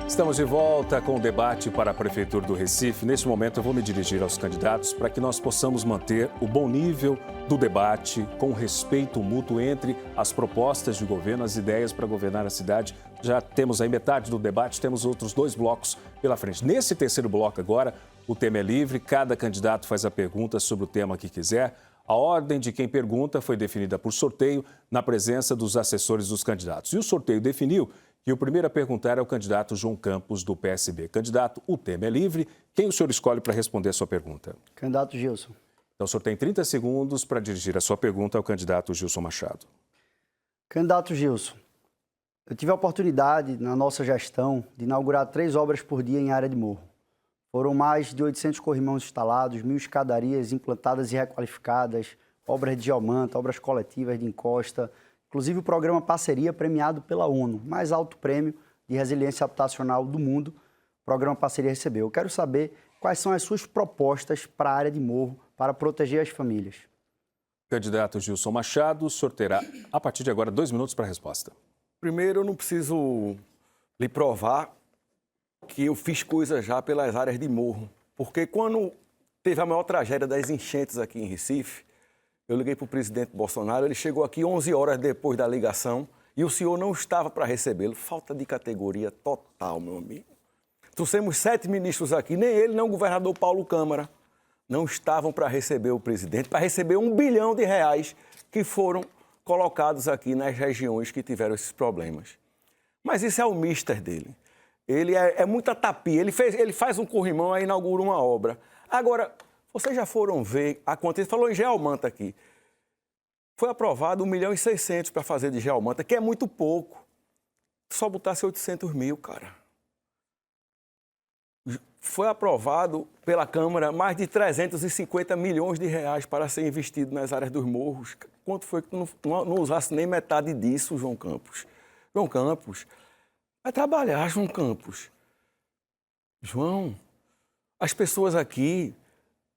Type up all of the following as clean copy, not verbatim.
Estamos de volta com o debate para a Prefeitura do Recife. Neste momento eu vou me dirigir aos candidatos para que nós possamos manter o bom nível do debate com respeito mútuo entre as propostas de governo, as ideias para governar a cidade. Já temos aí metade do debate, temos outros 2 blocos pela frente. Nesse terceiro bloco agora, o tema é livre, cada candidato faz a pergunta sobre o tema que quiser. A ordem de quem pergunta foi definida por sorteio na presença dos assessores dos candidatos. E o sorteio definiu que o primeiro a perguntar é o candidato João Campos, do PSB. Candidato, o tema é livre. Quem o senhor escolhe para responder a sua pergunta? Candidato Gilson. Então, o senhor tem 30 segundos para dirigir a sua pergunta ao candidato Gilson Machado. Candidato Gilson, eu tive a oportunidade, na nossa gestão, de inaugurar 3 obras por dia em área de morro. Foram mais de 800 corrimãos instalados, 1.000 escadarias implantadas e requalificadas, obras de geomanta, obras coletivas de encosta, inclusive o programa Parceria, premiado pela ONU, mais alto prêmio de resiliência habitacional do mundo, o programa Parceria recebeu. Eu quero saber quais são as suas propostas para a área de morro, para proteger as famílias. Candidato Gilson Machado, o senhor terá, a partir de agora, 2 minutos para a resposta. Primeiro, eu não preciso lhe provar que eu fiz coisas já pelas áreas de morro, porque quando teve a maior tragédia das enchentes aqui em Recife, eu liguei para o presidente Bolsonaro, ele chegou aqui 11 horas depois da ligação e o senhor não estava para recebê-lo. Falta de categoria total, meu amigo. Trouxemos 7 ministros aqui, nem ele, nem o governador Paulo Câmara não estavam para receber o presidente, para receber R$1 bilhão que foram colocados aqui nas regiões que tiveram esses problemas. Mas isso é o mister dele. Ele é muita tapia. Ele faz um corrimão e inaugura uma obra. Agora, vocês já foram ver a quantia? Falou em geomanta aqui. Foi aprovado 1.600.000 para fazer de geomanta, que é muito pouco. Só botasse 800 mil, cara. Foi aprovado pela Câmara mais de 350 milhões de reais para ser investido nas áreas dos morros. Quanto foi que tu não usasse nem metade disso, João Campos? João Campos, vai trabalhar, João Campos. João, as pessoas aqui,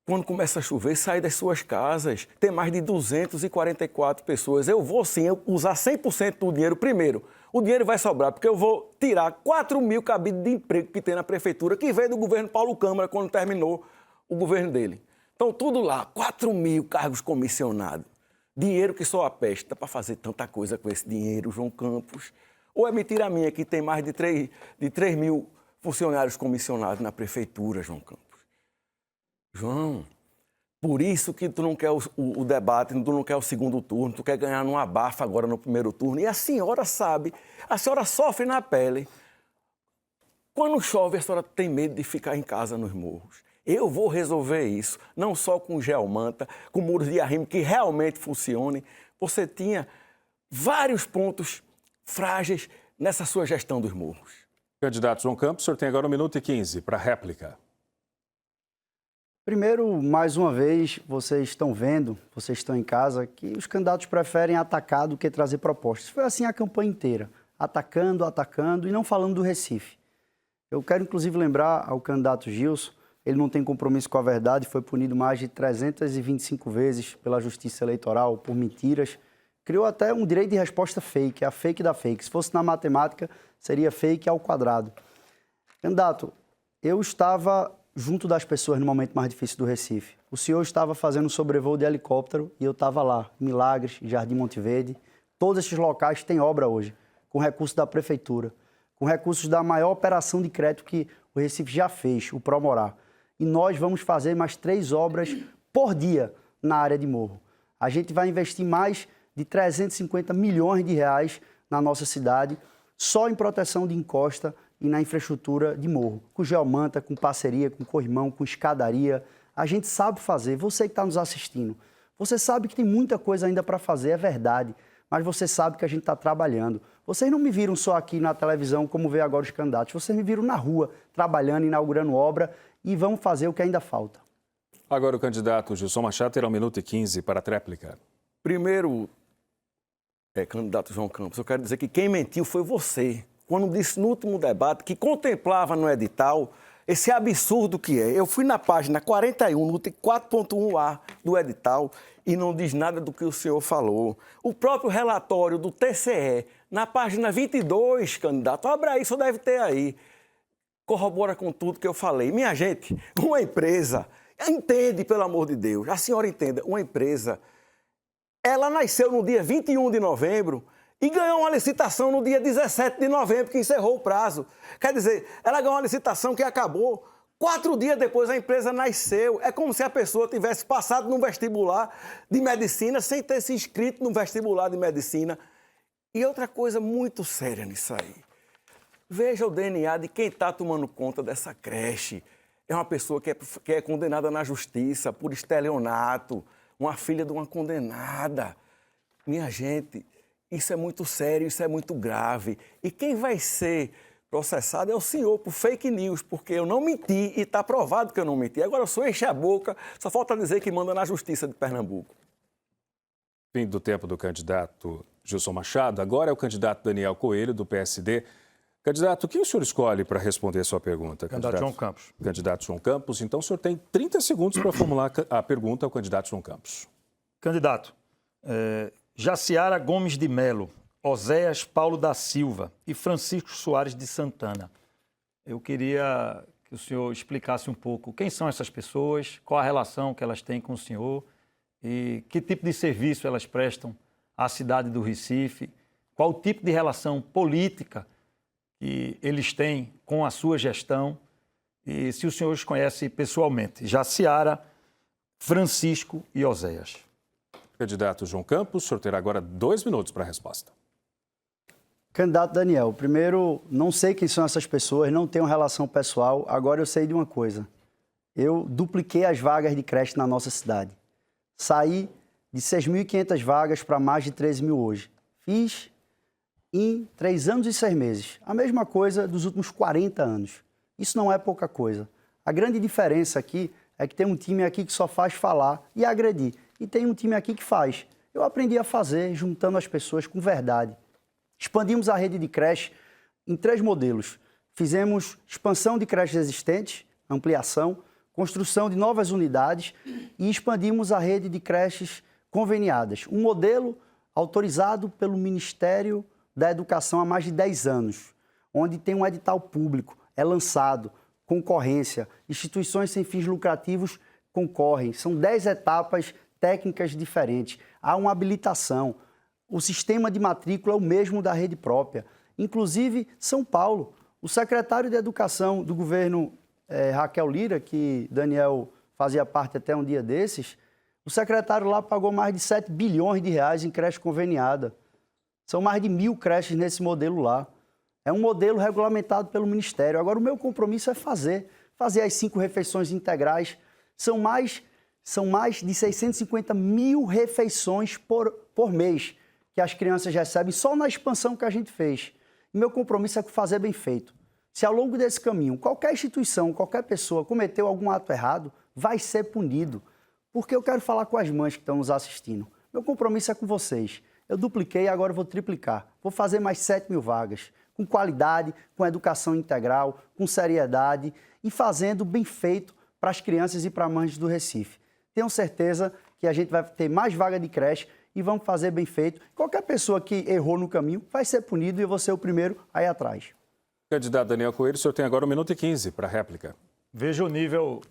quando começa a chover, saem das suas casas. Tem mais de 244 pessoas. Eu vou, sim, usar 100% do dinheiro primeiro. O dinheiro vai sobrar, porque eu vou tirar 4.000 cabides de emprego que tem na prefeitura, que veio do governo Paulo Câmara, quando terminou o governo dele. Então, tudo lá, 4.000 cargos comissionados. Dinheiro que só apesta para fazer tanta coisa com esse dinheiro, João Campos. Ou é mentira minha que tem mais de 3.000 funcionários comissionados na prefeitura, João Campos. João, por isso que tu não quer o debate, tu não quer o segundo turno, tu quer ganhar num abafa agora no primeiro turno. E a senhora sabe, a senhora sofre na pele. Quando chove, a senhora tem medo de ficar em casa nos morros. Eu vou resolver isso, não só com geomanta, com muros de arrimo que realmente funcionem. Você tinha vários pontos frágeis nessa sua gestão dos morros. Candidato João Campos, o senhor tem agora 1 minuto e 15 para a réplica. Primeiro, mais uma vez, vocês estão vendo, vocês estão em casa, que os candidatos preferem atacar do que trazer propostas. Foi assim a campanha inteira, atacando, atacando e não falando do Recife. Eu quero, inclusive, lembrar ao candidato Gilson, ele não tem compromisso com a verdade, foi punido mais de 325 vezes pela Justiça Eleitoral por mentiras. Criou até um direito de resposta fake, a fake da fake. Se fosse na matemática, seria fake ao quadrado. Candidato, eu estava junto das pessoas no momento mais difícil do Recife. O senhor estava fazendo um sobrevoo de helicóptero e eu estava lá, Milagres, Jardim Monte Verde. Todos esses locais têm obra hoje, com recursos da Prefeitura, com recursos da maior operação de crédito que o Recife já fez, o Promorar. E nós vamos fazer mais 3 obras por dia na área de morro. A gente vai investir mais de 350 milhões de reais na nossa cidade, só em proteção de encosta e na infraestrutura de morro, com geomanta, com parceria, com corrimão, com escadaria. A gente sabe fazer, você que está nos assistindo, você sabe que tem muita coisa ainda para fazer, é verdade, mas você sabe que a gente está trabalhando. Vocês não me viram só aqui na televisão, como vê agora os candidatos, vocês me viram na rua, trabalhando, inaugurando obra, e vamos fazer o que ainda falta. Agora o candidato Gilson Machado terá 1 minuto e 15 para a tréplica. Primeiro, candidato João Campos, eu quero dizer que quem mentiu foi você, quando disse no último debate que contemplava no edital esse absurdo que é. Eu fui na página 41, no item 4.1a do edital, e não diz nada do que o senhor falou. O próprio relatório do TCE, na página 22, candidato, abra aí, só deve ter aí, corrobora com tudo que eu falei. Minha gente, uma empresa, entende, pelo amor de Deus, a senhora entenda, uma empresa, ela nasceu no dia 21 de novembro e ganhou uma licitação no dia 17 de novembro, que encerrou o prazo. Quer dizer, ela ganhou uma licitação que acabou 4 dias depois a empresa nasceu. É como se a pessoa tivesse passado no vestibular de medicina sem ter se inscrito no vestibular de medicina. E outra coisa muito séria nisso aí. Veja o DNA de quem está tomando conta dessa creche. É uma pessoa que é condenada na justiça por estelionato, uma filha de uma condenada. Minha gente, isso é muito sério, isso é muito grave. E quem vai ser processado é o senhor por fake news, porque eu não menti e está provado que eu não menti. Agora eu só enche a boca, só falta dizer que manda na Justiça de Pernambuco. Fim do tempo do candidato Gilson Machado. Agora é o candidato Daniel Coelho, do PSD. Candidato, o que o senhor escolhe para responder a sua pergunta? Candidato João Campos. Candidato João Campos. Então o senhor tem 30 segundos para formular a pergunta ao candidato João Campos. Candidato, Jaciara Gomes de Melo, Oséias Paulo da Silva e Francisco Soares de Santana. Eu queria que o senhor explicasse um pouco quem são essas pessoas, qual a relação que elas têm com o senhor e que tipo de serviço elas prestam à cidade do Recife, qual o tipo de relação política que eles têm com a sua gestão e se o senhor os conhece pessoalmente. Jaciara, Francisco e Oséias. Candidato João Campos, o senhor terá agora 2 minutos para a resposta. Candidato Daniel, primeiro, não sei quem são essas pessoas, não tenho relação pessoal. Agora eu sei de uma coisa. Eu dupliquei as vagas de creche na nossa cidade. Saí de 6.500 vagas para mais de 13.000 hoje. Fiz em 3 anos e 6 meses. A mesma coisa dos últimos 40 anos. Isso não é pouca coisa. A grande diferença aqui é que tem um time aqui que só faz falar e agredir. E tem um time aqui que faz. Eu aprendi a fazer juntando as pessoas com verdade. Expandimos a rede de creche em 3 modelos. Fizemos expansão de creches existentes, ampliação, construção de novas unidades e expandimos a rede de creches conveniadas. Um modelo autorizado pelo Ministério da Educação há mais de 10 anos, onde tem um edital público, é lançado, concorrência, instituições sem fins lucrativos concorrem. São 10 etapas técnicas diferentes. Há uma habilitação. O sistema de matrícula é o mesmo da rede própria. Inclusive, São Paulo, o secretário de Educação do governo Raquel Lira, que Daniel fazia parte até um dia desses, o secretário lá pagou mais de 7 bilhões de reais em creche conveniada. São mais de 1.000 creches nesse modelo lá. É um modelo regulamentado pelo Ministério. Agora, o meu compromisso é fazer as 5 refeições integrais. São mais de 650 mil refeições por mês que as crianças recebem só na expansão que a gente fez. E meu compromisso é fazer bem feito. Se ao longo desse caminho qualquer instituição, qualquer pessoa cometeu algum ato errado, vai ser punido. Porque eu quero falar com as mães que estão nos assistindo. Meu compromisso é com vocês. Eu dupliquei, agora vou triplicar. Vou fazer mais 7.000 vagas, com qualidade, com educação integral, com seriedade e fazendo bem feito para as crianças e para as mães do Recife. Tenho certeza que a gente vai ter mais vaga de creche e vamos fazer bem feito. Qualquer pessoa que errou no caminho vai ser punido e eu vou ser o primeiro a ir atrás. Candidato Daniel Coelho, o senhor tem agora 1 minuto e 15 para a réplica. Veja o nível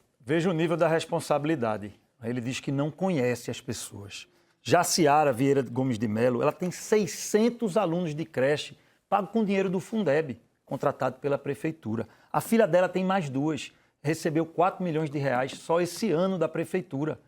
da responsabilidade. Ele diz que não conhece as pessoas. Jaciara Vieira Gomes de Melo, ela tem 600 alunos de creche, pago com dinheiro do Fundeb, contratado pela prefeitura. A filha dela tem mais 2, recebeu 4 milhões de reais só esse ano da prefeitura.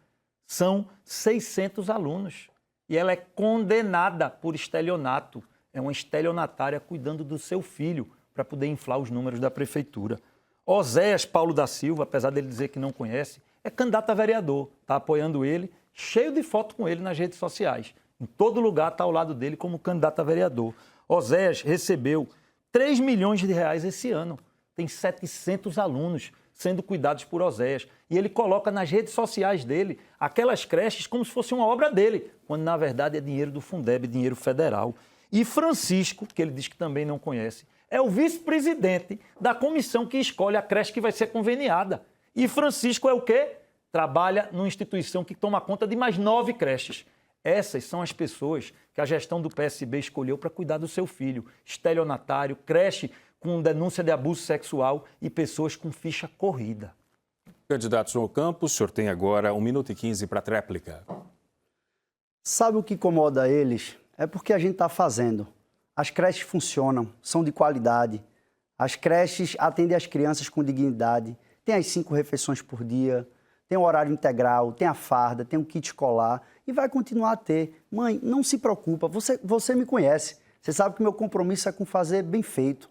São 600 alunos. E ela é condenada por estelionato. É uma estelionatária cuidando do seu filho para poder inflar os números da prefeitura. Oséias Paulo da Silva, apesar dele dizer que não conhece, é candidato a vereador, está apoiando ele, cheio de foto com ele nas redes sociais. Em todo lugar está ao lado dele como candidato a vereador. Oséias recebeu 3 milhões de reais esse ano. Tem 700 alunos sendo cuidados por Oséias. E ele coloca nas redes sociais dele aquelas creches como se fosse uma obra dele, quando na verdade é dinheiro do Fundeb, dinheiro federal. E Francisco, que ele diz que também não conhece, é o vice-presidente da comissão que escolhe a creche que vai ser conveniada. E Francisco é o quê? Trabalha numa instituição que toma conta de mais 9 creches. Essas são as pessoas que a gestão do PSB escolheu para cuidar do seu filho. Estelionatário, creche com denúncia de abuso sexual e pessoas com ficha corrida. Candidato João Campos, o senhor tem agora 1 minuto e 15 para a tréplica. Sabe o que incomoda eles? É porque a gente está fazendo. As creches funcionam, são de qualidade. As creches atendem as crianças com dignidade. Tem as 5 refeições por dia, tem o horário integral, tem a farda, tem o kit escolar e vai continuar a ter. Mãe, não se preocupa, você me conhece. Você sabe que meu compromisso é com fazer bem feito.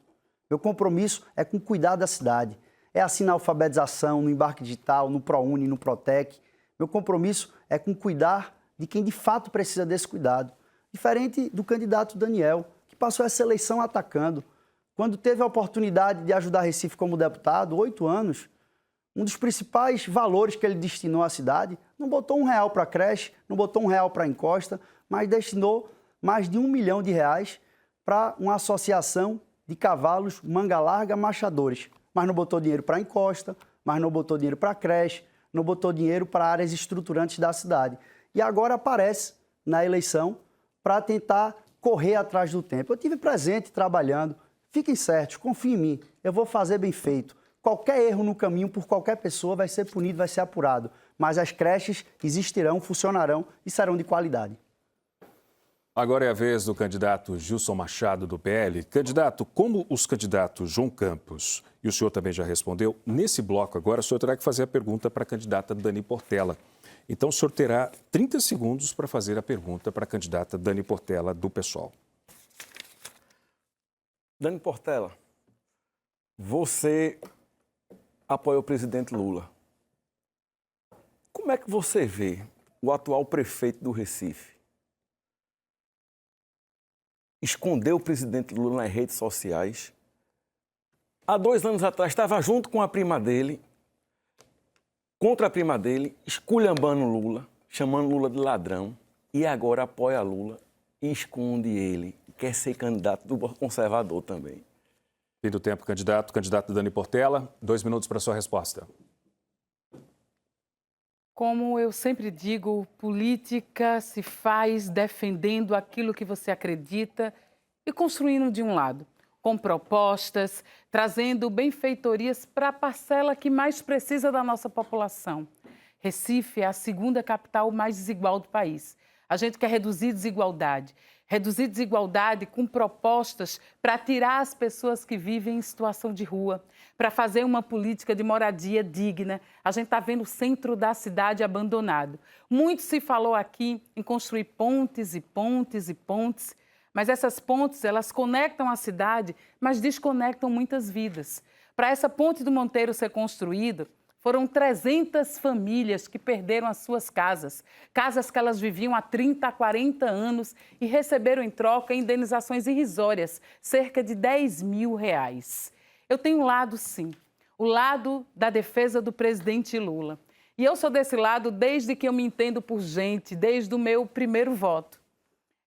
Meu compromisso é com cuidar da cidade. É assim na alfabetização, no embarque digital, no ProUni, no Protec. Meu compromisso é com cuidar de quem de fato precisa desse cuidado. Diferente do candidato Daniel, que passou essa eleição atacando. Quando teve a oportunidade de ajudar Recife como deputado, 8 anos, um dos principais valores que ele destinou à cidade, não botou R$1 para a creche, não botou R$1 para a encosta, mas destinou mais de R$1 milhão para uma associação de cavalos manga larga machadores. Mas não botou dinheiro para a encosta, mas não botou dinheiro para a creche, não botou dinheiro para áreas estruturantes da cidade. E agora aparece na eleição para tentar correr atrás do tempo. Eu tive presente trabalhando. Fiquem certos, confiem em mim, eu vou fazer bem feito. Qualquer erro no caminho por qualquer pessoa vai ser punido, vai ser apurado. Mas as creches existirão, funcionarão e serão de qualidade. Agora é a vez do candidato Gilson Machado, do PL. Candidato, como os candidatos João Campos e o senhor também já respondeu, nesse bloco agora o senhor terá que fazer a pergunta para a candidata Dani Portela. Então o senhor terá 30 segundos para fazer a pergunta para a candidata Dani Portela, do PSOL. Dani Portela, você apoia o presidente Lula. Como é que você vê o atual prefeito do Recife esconder o presidente Lula nas redes sociais? Há 2 anos atrás estava junto com a prima dele, contra a prima dele, esculhambando Lula, chamando Lula de ladrão, e agora apoia Lula e esconde ele. Quer ser candidato do conservador também. Fim do tempo, candidato. Candidato Dani Portela, 2 minutos para a sua resposta. Como eu sempre digo, política se faz defendendo aquilo que você acredita e construindo de um lado, com propostas, trazendo benfeitorias para a parcela que mais precisa da nossa população. Recife é a 2ª capital mais desigual do país. A gente quer reduzir desigualdade com propostas para tirar as pessoas que vivem em situação de rua, para fazer uma política de moradia digna. A gente está vendo o centro da cidade abandonado. Muito se falou aqui em construir pontes e pontes e pontes, mas essas pontes, elas conectam a cidade, mas desconectam muitas vidas. Para essa ponte do Monteiro ser construída, foram 300 famílias que perderam as suas casas, casas que elas viviam há 30, a 40 anos e receberam em troca indenizações irrisórias, cerca de R$10 mil. Eu tenho um lado, sim, o lado da defesa do presidente Lula. E eu sou desse lado desde que eu me entendo por gente, desde o meu primeiro voto.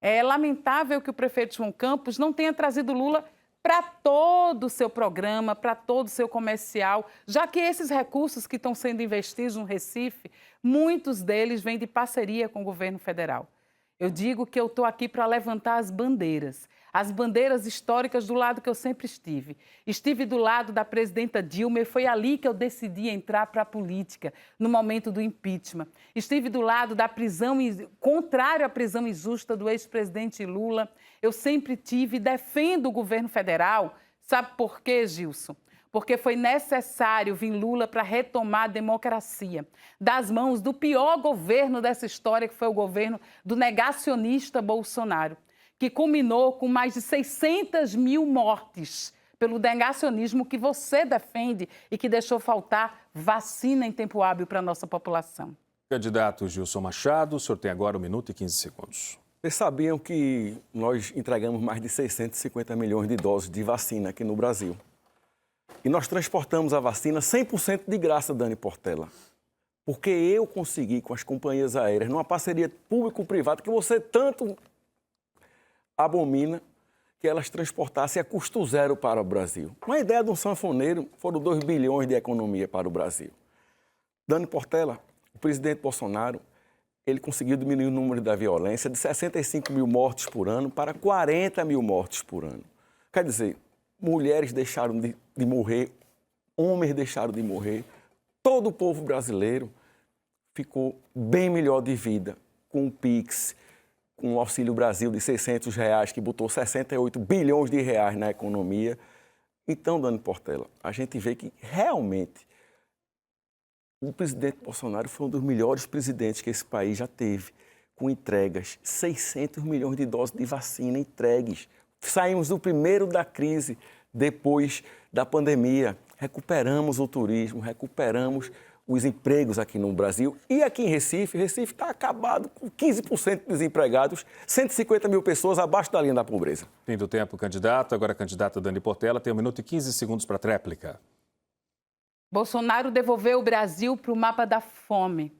É lamentável que o prefeito João Campos não tenha trazido Lula para todo o seu programa, para todo o seu comercial, já que esses recursos que estão sendo investidos no Recife, muitos deles vêm de parceria com o governo federal. Eu digo que eu estou aqui para levantar as bandeiras históricas do lado que eu sempre estive. Estive do lado da presidenta Dilma e foi ali que eu decidi entrar para a política, no momento do impeachment. Estive do lado da prisão, contrário à prisão injusta do ex-presidente Lula. Eu sempre tive e defendo o governo federal. Sabe por quê, Gilson? Porque foi necessário vir Lula para retomar a democracia das mãos do pior governo dessa história, que foi o governo do negacionista Bolsonaro, que culminou com mais de 600 mil mortes pelo negacionismo que você defende e que deixou faltar vacina em tempo hábil para a nossa população. Candidato Gilson Machado, o senhor tem agora 1 minuto e 15 segundos. Vocês sabiam que nós entregamos mais de 650 milhões de doses de vacina aqui no Brasil? E nós transportamos a vacina 100% de graça, Dani Portela. Porque eu consegui, com as companhias aéreas, numa parceria público-privada que você tanto abomina, que elas transportassem a custo zero para o Brasil. Uma ideia de um sanfoneiro, foram 2 bilhões de economia para o Brasil. Dani Portela, o presidente Bolsonaro, ele conseguiu diminuir o número da violência de 65 mil mortes por ano para 40 mil mortes por ano. Quer dizer, mulheres deixaram de morrer, homens deixaram de morrer, todo o povo brasileiro ficou bem melhor de vida com o Pix, com o Auxílio Brasil de R$600, que botou 68 bilhões de reais na economia. Então, Dani Portela, a gente vê que realmente o presidente Bolsonaro foi um dos melhores presidentes que esse país já teve, com entregas, 600 milhões de doses de vacina entregues. Saímos do primeiro da crise, depois da pandemia, recuperamos o turismo, recuperamos os empregos aqui no Brasil. E aqui em Recife está acabado com 15% de desempregados, 150 mil pessoas abaixo da linha da pobreza. Fim do tempo, candidato. Agora a candidata Dani Portela tem 1 minuto e 15 segundos para a tréplica. Bolsonaro devolveu o Brasil para o mapa da fome.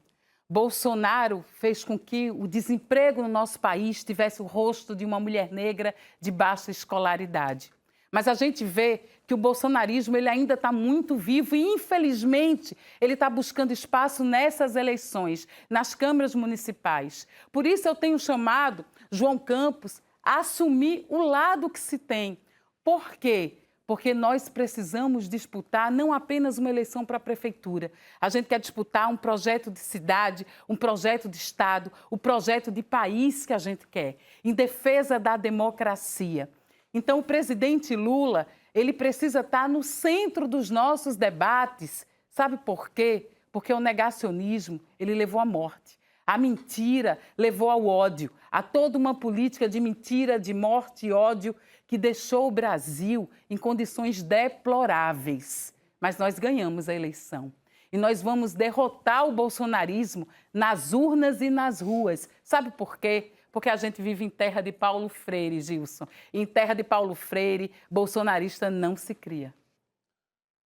Bolsonaro fez com que o desemprego no nosso país tivesse o rosto de uma mulher negra de baixa escolaridade. Mas a gente vê que o bolsonarismo ele ainda está muito vivo e, infelizmente, ele está buscando espaço nessas eleições, nas câmaras municipais. Por isso eu tenho chamado João Campos a assumir o lado que se tem. Por quê? Porque nós precisamos disputar não apenas uma eleição para a prefeitura. A gente quer disputar um projeto de cidade, um projeto de Estado, o projeto de país que a gente quer, em defesa da democracia. Então, o presidente Lula, ele precisa estar no centro dos nossos debates. Sabe por quê? Porque o negacionismo, ele levou à morte. A mentira levou ao ódio, a toda uma política de mentira, de morte e ódio que deixou o Brasil em condições deploráveis. Mas nós ganhamos a eleição. E nós vamos derrotar o bolsonarismo nas urnas e nas ruas. Sabe por quê? Porque a gente vive em terra de Paulo Freire, Gilson. Em terra de Paulo Freire, bolsonarista não se cria.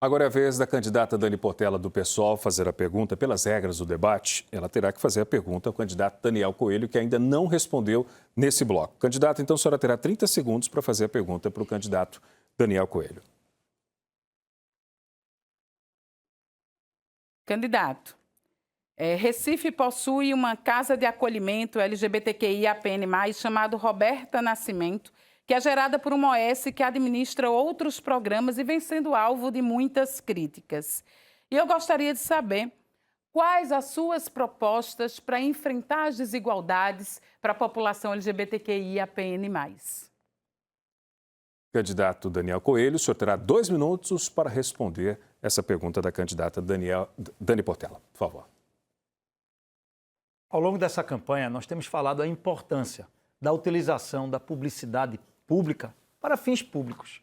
Agora é a vez da candidata Dani Portela, do PSOL, fazer a pergunta. Pelas regras do debate, ela terá que fazer a pergunta ao candidato Daniel Coelho, que ainda não respondeu nesse bloco. Candidato, então a senhora terá 30 segundos para fazer a pergunta para o candidato Daniel Coelho. Candidato, Recife possui uma casa de acolhimento LGBTQIAPN+, chamado Roberta Nascimento, que é gerada por uma OS que administra outros programas e vem sendo alvo de muitas críticas. E eu gostaria de saber quais as suas propostas para enfrentar as desigualdades para a população LGBTQIAPN+. Candidato Daniel Coelho, o senhor terá 2 minutos para responder essa pergunta da candidata Dani Portela. Por favor. Ao longo dessa campanha, nós temos falado a importância da utilização da publicidade pública para fins públicos.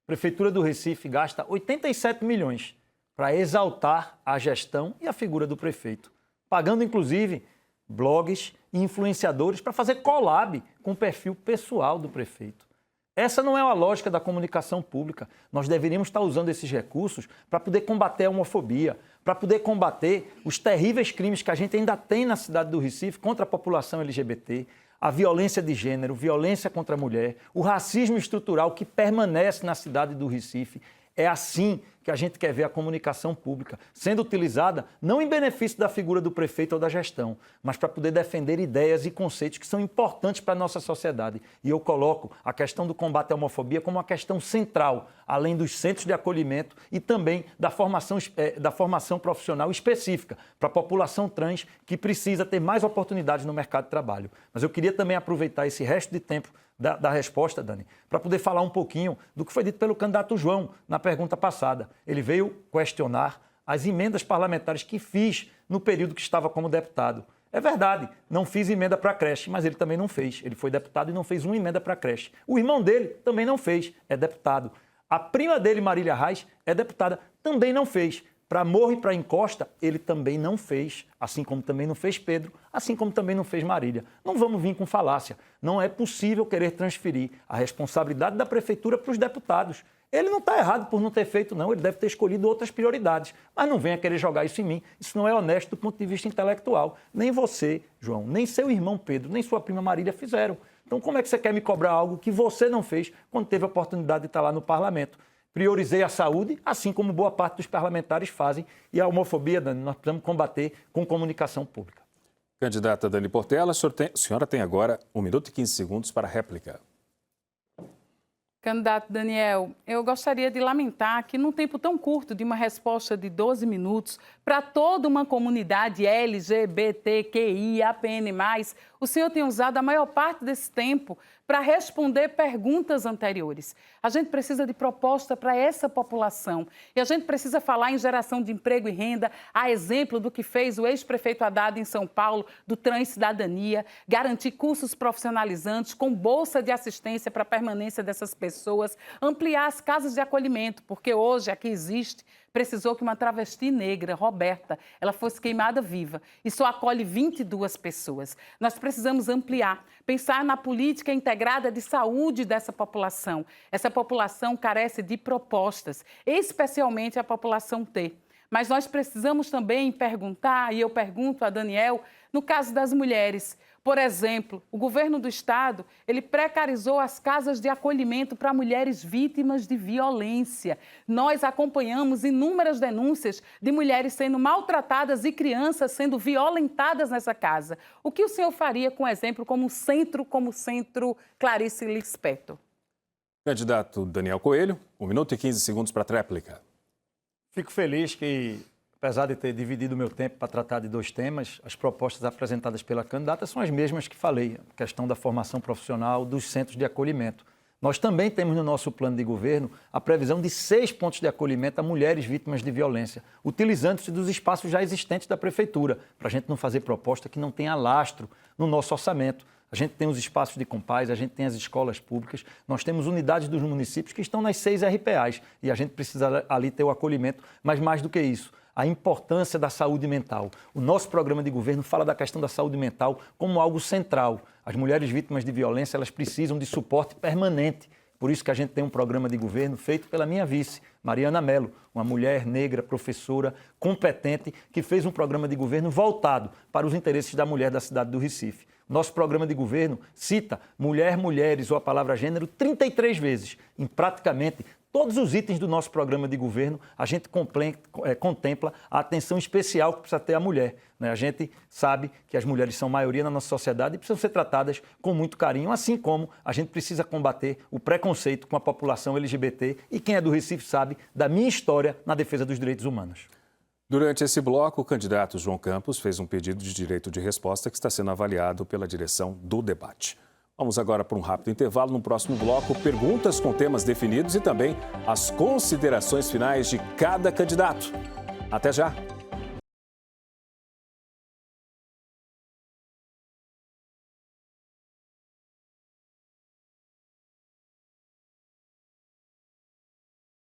A Prefeitura do Recife gasta 87 milhões para exaltar a gestão e a figura do prefeito, pagando, inclusive, blogs e influenciadores para fazer collab com o perfil pessoal do prefeito. Essa não é a lógica da comunicação pública. Nós deveríamos estar usando esses recursos para poder combater a homofobia, para poder combater os terríveis crimes que a gente ainda tem na cidade do Recife contra a população LGBT, a violência de gênero, violência contra a mulher, o racismo estrutural que permanece na cidade do Recife. É assim que a gente quer ver a comunicação pública sendo utilizada não em benefício da figura do prefeito ou da gestão, mas para poder defender ideias e conceitos que são importantes para a nossa sociedade. E eu coloco a questão do combate à homofobia como uma questão central, além dos centros de acolhimento e também da formação profissional específica para a população trans que precisa ter mais oportunidades no mercado de trabalho. Mas eu queria também aproveitar esse resto de tempo da resposta, Dani, para poder falar um pouquinho do que foi dito pelo candidato João na pergunta passada. Ele veio questionar as emendas parlamentares que fiz no período que estava como deputado. É verdade, não fiz emenda para a creche, mas ele também não fez. Ele foi deputado e não fez uma emenda para a creche. O irmão dele também não fez, é deputado. A prima dele, Marília Reis, é deputada, também não fez. Para Morro e para Encosta, ele também não fez, assim como também não fez Pedro, assim como também não fez Marília. Não vamos vir com falácia. Não é possível querer transferir a responsabilidade da prefeitura para os deputados. Ele não está errado por não ter feito, não. Ele deve ter escolhido outras prioridades. Mas não venha querer jogar isso em mim. Isso não é honesto do ponto de vista intelectual. Nem você, João, nem seu irmão Pedro, nem sua prima Marília fizeram. Então, como é que você quer me cobrar algo que você não fez quando teve a oportunidade de estar lá no parlamento? Priorizei a saúde, assim como boa parte dos parlamentares fazem. E a homofobia, Dani, nós precisamos combater com comunicação pública. Candidata Dani Portela, a senhora tem agora 1 minuto e 15 segundos para a réplica. Candidato Daniel, eu gostaria de lamentar que num tempo tão curto de uma resposta de 12 minutos para toda uma comunidade LGBTQI, APN+, o senhor tem usado a maior parte desse tempo para responder perguntas anteriores. A gente precisa de proposta para essa população e a gente precisa falar em geração de emprego e renda, a exemplo do que fez o ex-prefeito Haddad em São Paulo, do Trans Cidadania, garantir cursos profissionalizantes com bolsa de assistência para a permanência dessas pessoas, ampliar as casas de acolhimento, porque hoje aqui existe, precisou que uma travesti negra, Roberta, ela fosse queimada viva e só acolhe 22 pessoas. Nós precisamos ampliar, pensar na política integrada de saúde dessa população. Essa população carece de propostas, especialmente a população T. Mas nós precisamos também perguntar, e eu pergunto a Daniel, no caso das mulheres. Por exemplo, o governo do estado, ele precarizou as casas de acolhimento para mulheres vítimas de violência. Nós acompanhamos inúmeras denúncias de mulheres sendo maltratadas e crianças sendo violentadas nessa casa. O que o senhor faria com um exemplo como o Centro Clarice Lispector? Candidato Daniel Coelho, 1 minuto e 15 segundos para a tréplica. Fico feliz que, apesar de ter dividido o meu tempo para tratar de 2 temas, as propostas apresentadas pela candidata são as mesmas que falei, a questão da formação profissional dos centros de acolhimento. Nós também temos no nosso plano de governo a previsão de 6 pontos de acolhimento a mulheres vítimas de violência, utilizando-se dos espaços já existentes da prefeitura, para a gente não fazer proposta que não tenha lastro no nosso orçamento. A gente tem os espaços de compaz, a gente tem as escolas públicas, nós temos unidades dos municípios que estão nas 6 RPAs e a gente precisa ali ter o acolhimento, mas mais do que isso, a importância da saúde mental. O nosso programa de governo fala da questão da saúde mental como algo central. As mulheres vítimas de violência, elas precisam de suporte permanente. Por isso que a gente tem um programa de governo feito pela minha vice, Mariana Mello, uma mulher negra, professora, competente, que fez um programa de governo voltado para os interesses da mulher da cidade do Recife. Nosso programa de governo cita mulher, mulheres ou a palavra gênero 33 vezes. Em praticamente todos os itens do nosso programa de governo, a gente contempla a atenção especial que precisa ter a mulher. A gente sabe que as mulheres são maioria na nossa sociedade e precisam ser tratadas com muito carinho, assim como a gente precisa combater o preconceito com a população LGBT e quem é do Recife sabe da minha história na defesa dos direitos humanos. Durante esse bloco, o candidato João Campos fez um pedido de direito de resposta que está sendo avaliado pela direção do debate. Vamos agora para um rápido intervalo. No próximo bloco, perguntas com temas definidos e também as considerações finais de cada candidato. Até já!